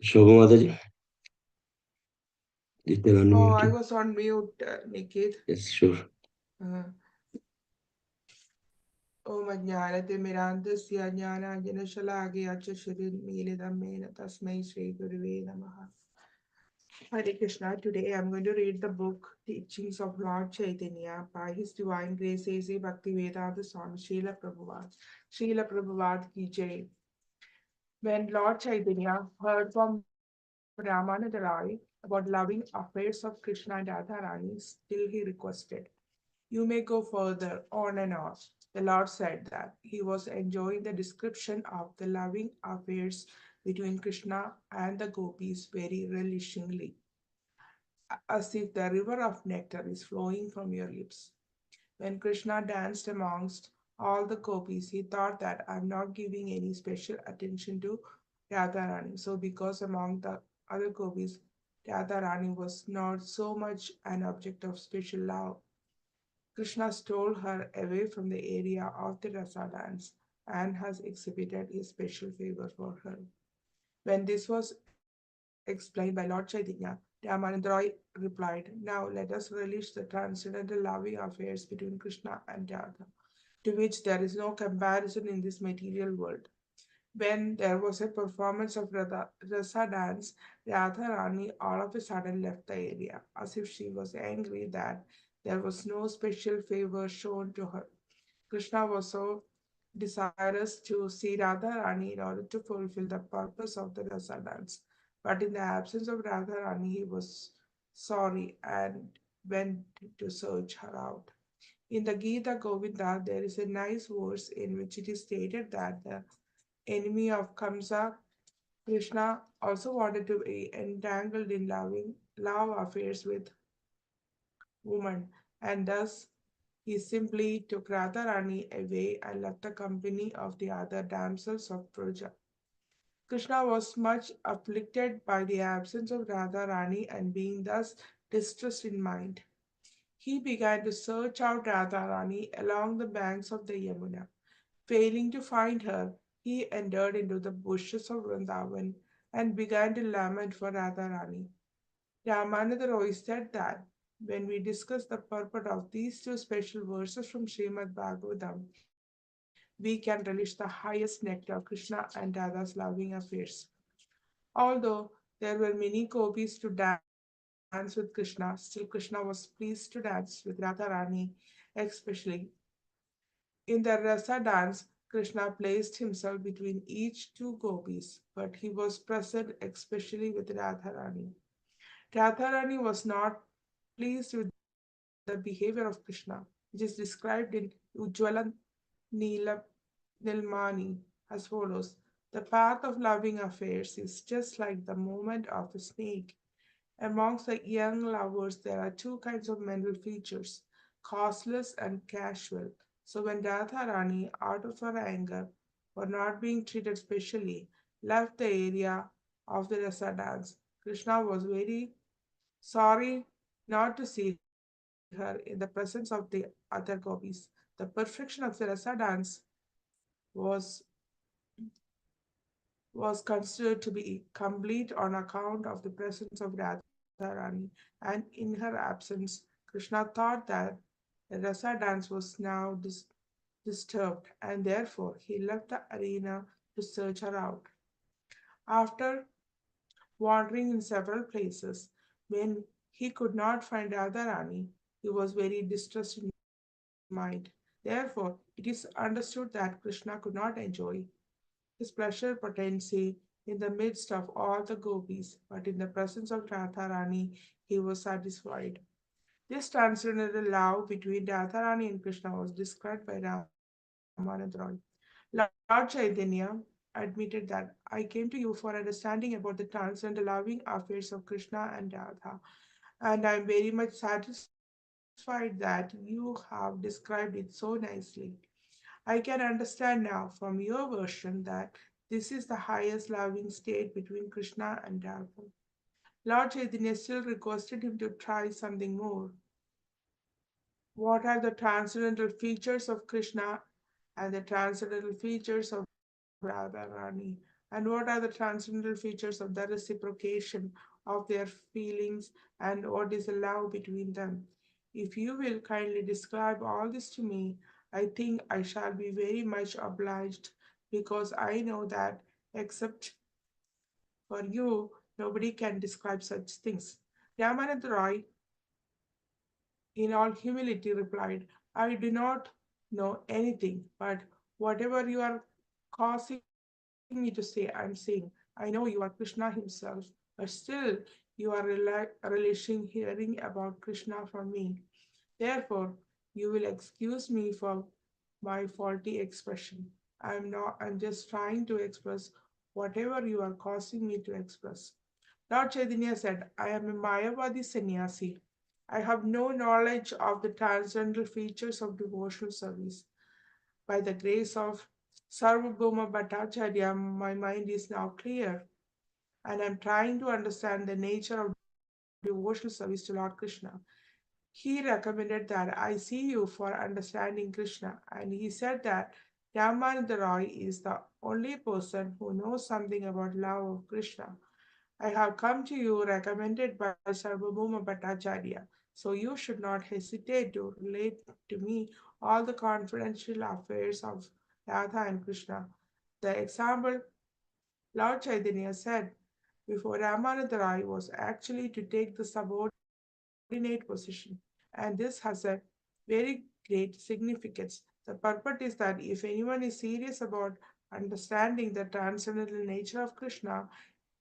Shobha Mataji, is the one Oh, I muted? was on mute, Nikit. Yes, sure. Uh, ഓം അജ്ഞാനതിമിരാന്തസ്യ ജ്ഞാനാഞ്ജനശലാകയ ചക്ഷുരുന്മീലിതം മേന തസ്മൈ ശ്രീഗുരുവേ നമഃ. Hare Krishna. Today I'm going to read the book Teachings of Lord Chaitanya by His Divine Grace A.C. Bhaktivedanta Swami Srila Prabhupada. Srila Prabhupada ki Jai. When Lord Chaitanya heard from Ramananda Rai about loving affairs of Krishna and Radharani, still he requested, "You may go further, on and on." The Lord said that he was enjoying the description of the loving affairs between Krishna and the gopis very relishingly, as if the river of nectar is flowing from your lips. When Krishna danced amongst all the gopis, he thought that I'm not giving any special attention to Radharani. So, because among the other gopis, Radharani was not so much an object of special love, Krishna stole her away from the area of the rasa dance and has exhibited his special favor for her. When this was explained by Lord Chaitanya, Ramananda Roy replied, "Now let us relish the transcendental loving affairs between Krishna and Radha, to which there is no comparison in this material world." When there was a performance of Rasa dance, Radharani all of a sudden left the area, as if she was angry that there was no special favor shown to her. Krishna was so desirous to see Radharani in order to fulfill the purpose of the Rasa dance. But in the absence of Radharani, he was sorry and went to search her out. In the Gita Govinda, there is a nice verse in which it is stated that the enemy of Kamsa, Krishna, also wanted to be entangled in love affairs with women, and thus he simply took Radharani away and left the company of the other damsels of Praja. Krishna was much afflicted by the absence of Radharani, and being thus distressed in mind, he began to search out Radharani along the banks of the Yamuna. Failing to find her, he entered into the bushes of Vrindavan and began to lament for Radharani. Ramananda Roy said that when we discuss the purport of these two special verses from Srimad Bhagavatam, we can relish the highest nectar of Krishna and Radha's loving affairs. Although there were many gopis to dance with Krishna, still Krishna was pleased to dance with Radharani, especially. In the Rasa dance, Krishna placed himself between each two gopis, but he was present especially with Radharani. Radharani was not pleased with the behavior of Krishna, which is described in Ujjwala Neela Nilmani as follows. The path of loving affairs is just like the movement of a snake. Amongst the young lovers, there are two kinds of mental features, causeless and casual. So when Radharani, out of her anger for not being treated specially, left the area of the rasa dance, Krishna was very sorry not to see her in the presence of the other gopis. The perfection of the rasa dance was was considered to be complete on account of the presence of Radharani, and in her absence, Krishna thought that the rasa dance was now disturbed, and therefore he left the arena to search her out. After wandering in several places, when he could not find Radharani, he was very distressed in mind. Therefore, it is understood that Krishna could not enjoy his pleasure potency in the midst of all the gopis, but in the presence of Radharani, he was satisfied. This transcendental love between Radharani and Krishna was described by Ramanand Roy. Lord Chaitanya admitted that I came to you for understanding about the transcendental loving affairs of Krishna and Radha, and I am very much satisfied that you have described it so nicely. I can understand now from your version that this is the highest loving state between Krishna and Radha. Lord Chaitanya still requested him to try something more. What are the transcendental features of Krishna and the transcendental features of Radharani? And and what are the transcendental features of the reciprocation of their feelings, and what is the love between them. If you will kindly describe all this to me, I think I shall be very much obliged, because I know that, except for you, nobody can describe such things. Ramanand Roy, in all humility, replied, I do not know anything, but whatever you are causing me to say, I'm saying. I know you are Krishna himself, but still you are relishing hearing about Krishna from me. Therefore, you will excuse me for my faulty expression. I'm just trying to express whatever you are causing me to express. Lord Chaitanya said, I am a Mayavadi sannyasi. I have no knowledge of the transcendental features of devotional service. By the grace of Sarvabhauma Bhattacharya, my mind is now clear, and I'm trying to understand the nature of devotional service to Lord Krishna. He recommended that I see you for understanding Krishna, and he said that Ramananda Roy is the only person who knows something about love of Krishna. I have come to you recommended by Sarvabhauma Bhattacharya, so you should not hesitate to relate to me all the confidential affairs of Radha and Krishna. The example Lord Chaitanya said before Ramananda Rai was actually to take the subordinate position, and this has a very great significance. The purport is that if anyone is serious about understanding the transcendental nature of Krishna,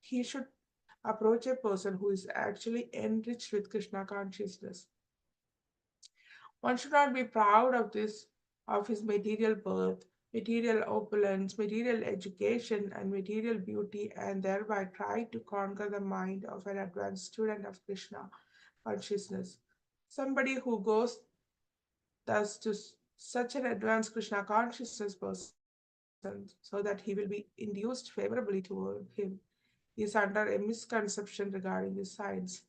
he should approach a person who is actually enriched with Krishna consciousness. One should not be proud of this, of his material birth, material opulence, material education, and material beauty, and thereby try to conquer the mind of an advanced student of Krishna consciousness. Somebody who goes thus to such an advanced Krishna consciousness person, so that he will be induced favorably toward him, is under a misconception regarding his science.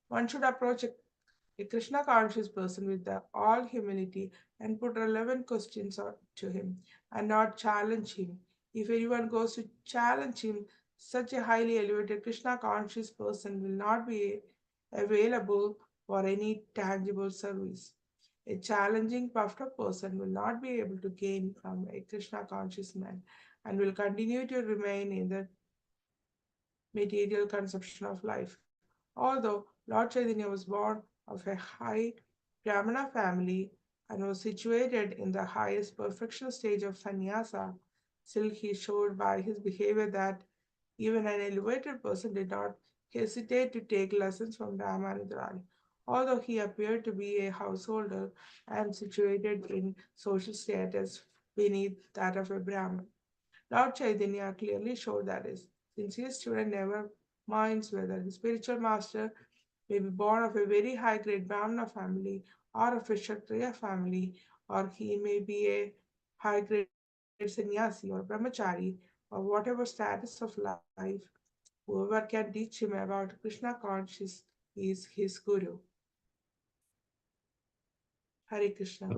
One should approach a Krishna conscious person with all humility and put relevant questions to him and not challenge him. If anyone goes to challenge him, such a highly elevated Krishna conscious person will not be available for any tangible service. A challenging, puffed up person will not be able to gain from a Krishna conscious man and will continue to remain in the material conception of life. Although Lord Chaitanya was born of a high Brahmana family and was situated in the highest perfectional stage of sannyasa, still he showed by his behavior that even an elevated person did not hesitate to take lessons from Ramanujara. Although he appeared to be a householder and situated in social status beneath that of a Brahmin. Lord Chaitanya clearly showed that his sincere student never minds whether his spiritual master may be born of a very high grade Brahmana family or of a Kshatriya family, or he may be a high grade sannyasi or brahmachari, or whatever status of life. Whoever can teach him about Krishna consciousness is his guru. Hare Krishna.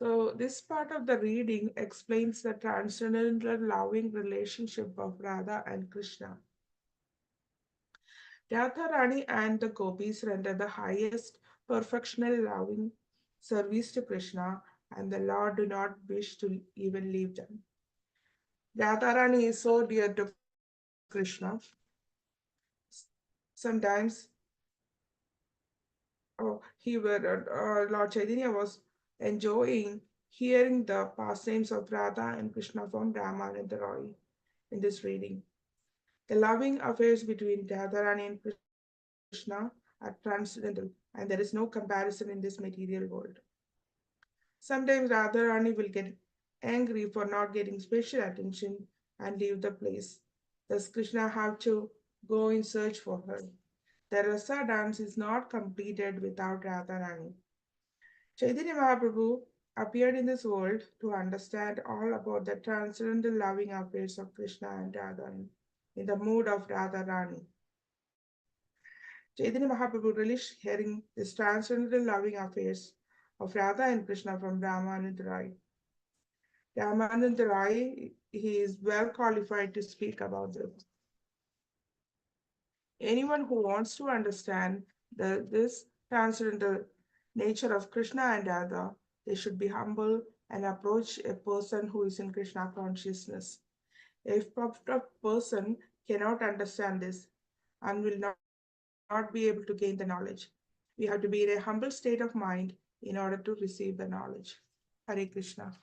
So, this part of the reading explains the transcendental loving relationship of Radha and Krishna. Radharani and the gopis render the highest perfectional loving service to Krishna, and the Lord do not wish to even leave them. Radharani is so dear to Krishna. Sometimes Lord Chaitanya was enjoying hearing the pastimes of Radha and Krishna from Ramananda Roy in this reading. The loving affairs between Radharani and Krishna are transcendental, and there is no comparison in this material world. Sometimes Radharani will get angry for not getting special attention and leave the place. Thus Krishna have to go in search for her. The rasa dance is not completed without Radharani. Chaitanya Mahaprabhu appeared in this world to understand all about the transcendental loving affairs of Krishna and Radha in the mood of Radharani. Chaitanya Mahaprabhu relished hearing these transcendental loving affairs of Radha and Krishna from Ramananda Rai. Ramananda Rai, he is well qualified to speak about this. Anyone who wants to understand this transcendental nature of Krishna and Radha, they should be humble and approach a person who is in Krishna consciousness. A puffed up person cannot understand this and will not be able to gain the knowledge. We have to be in a humble state of mind in order to receive the knowledge. Hare Krishna.